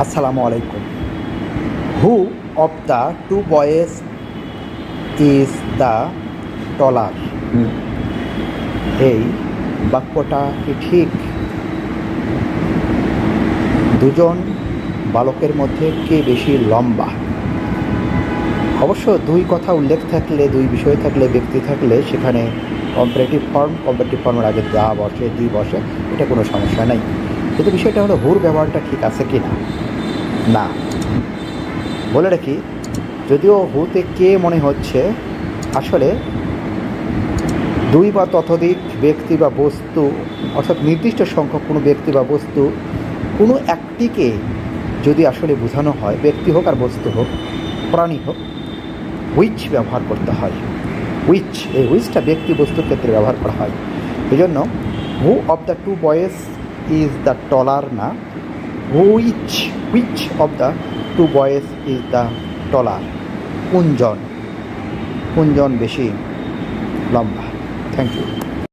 আসসালামু আলাইকুম। Who of the two boys is the taller? এই বাক্যটা কি ঠিক? দুজন বালকের মধ্যে কে বেশি লম্বা? অবশ্য দুই কথা উল্লেখ থাকলে, দুই বিষয় থাকলে, ব্যক্তি থাকলে সেখানে কম্পারেটিভ ফর্মের আগে দা বসে, দি বসে, এটা কোনো সমস্যা নেই। কিন্তু বিষয়টা হলো হুর ব্যবহারটা ঠিক আছে কি না। বলে রাখি, যদিও হুতে কে মনে হচ্ছে আসলে দুই বা ততোধিক ব্যক্তি বা বস্তু, অর্থাৎ নির্দিষ্ট সংখ্যক কোনো ব্যক্তি বা বস্তু, কোনো একটিকে যদি আসলে বোঝানো হয়, ব্যক্তি হোক আর বস্তু হোক, প্রাণী হোক, হুইচ ব্যবহার করতে হয়। হুইচ, এই হুইচটা ব্যক্তি বস্তুর ক্ষেত্রে ব্যবহার করা হয়। এই জন্য who of the two boys is the taller না, which of the two boys is the taller. কোনজন বেশি লম্বা? Thank you.